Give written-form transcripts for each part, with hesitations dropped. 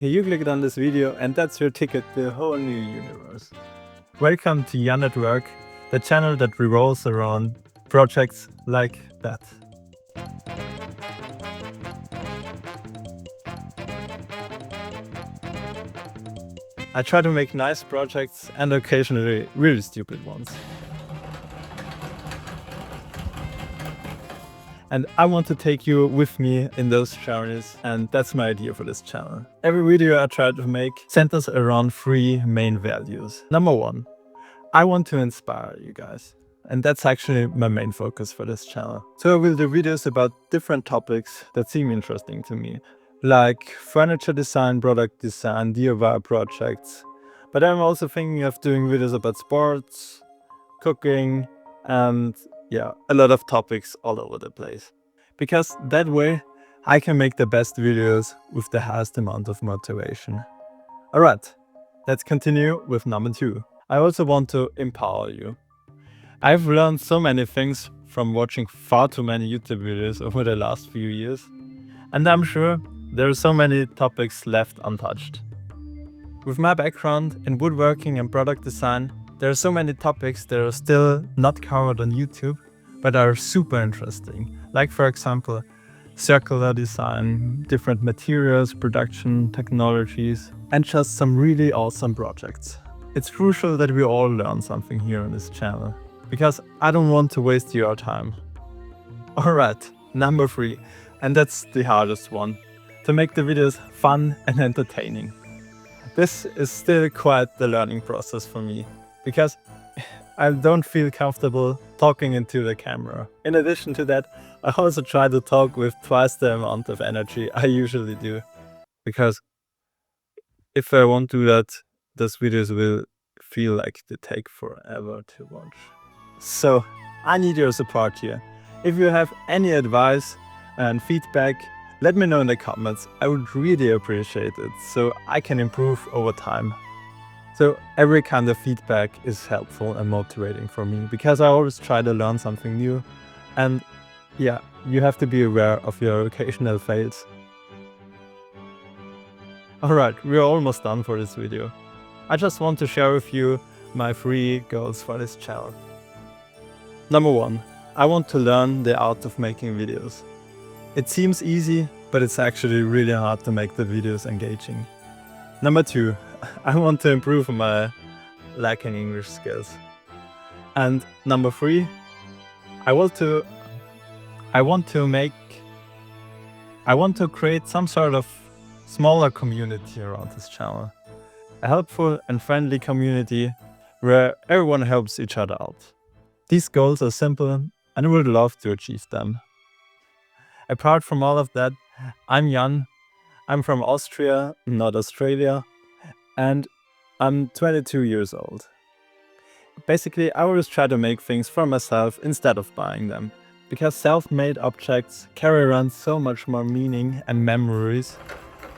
You clicked on this video and that's your ticket to a whole new universe. Welcome to Jan at Work, the channel that revolves around projects like that. I try to make nice projects and occasionally really stupid ones. And I want to take you with me in those journeys, and that's my idea for this channel. Every video I try to make centers around three main values. Number one, I want to inspire you guys. And that's actually my main focus for this channel. So I will do videos about different topics that seem interesting to me, like furniture design, product design, DIY projects. But I'm also thinking of doing videos about sports, cooking, and a lot of topics all over the place. Because that way I can make the best videos with the highest amount of motivation. Alright, let's continue with number 2. I also want to empower you. I've learned so many things from watching far too many YouTube videos over the last few years, and I'm sure there are so many topics left untouched. With my background in woodworking and product design, there are so many topics that are still not covered on YouTube, but are super interesting. Like for example, circular design, different materials, production technologies, and just some really awesome projects. It's crucial that we all learn something here on this channel, because I don't want to waste your time. Alright, number 3, and that's the hardest one, to make the videos fun and entertaining. This is still quite the learning process for me, because I don't feel comfortable talking into the camera. In addition to that, I also try to talk with twice the amount of energy I usually do, because if I won't do that, those videos will feel like they take forever to watch. So I need your support here. If you have any advice and feedback, let me know in the comments. I would really appreciate it, so I can improve over time. So every kind of feedback is helpful and motivating for me, because I always try to learn something new. And you have to be aware of your occasional fails. Alright, we're almost done for this video. I just want to share with you my 3 goals for this channel. Number 1, I want to learn the art of making videos. It seems easy, but it's actually really hard to make the videos engaging. Number 2, I want to improve my lacking English skills. And number 3, I want to create some sort of smaller community around this channel. A helpful and friendly community where everyone helps each other out. These goals are simple and I would love to achieve them. Apart from all of that, I'm Jan. I'm from Austria, not Australia, and I'm 22 years old. Basically, I always try to make things for myself instead of buying them, because self-made objects carry around so much more meaning and memories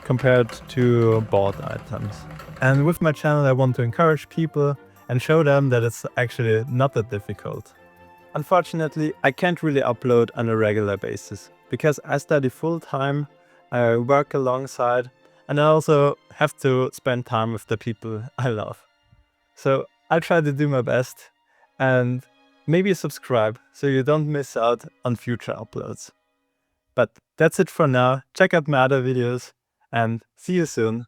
compared to bought items. And with my channel I want to encourage people and show them that it's actually not that difficult. Unfortunately, I can't really upload on a regular basis, because I study full-time, I work alongside, and I also have to spend time with the people I love. So I try to do my best, and maybe subscribe so you don't miss out on future uploads. But that's it for now. Check out my other videos and see you soon.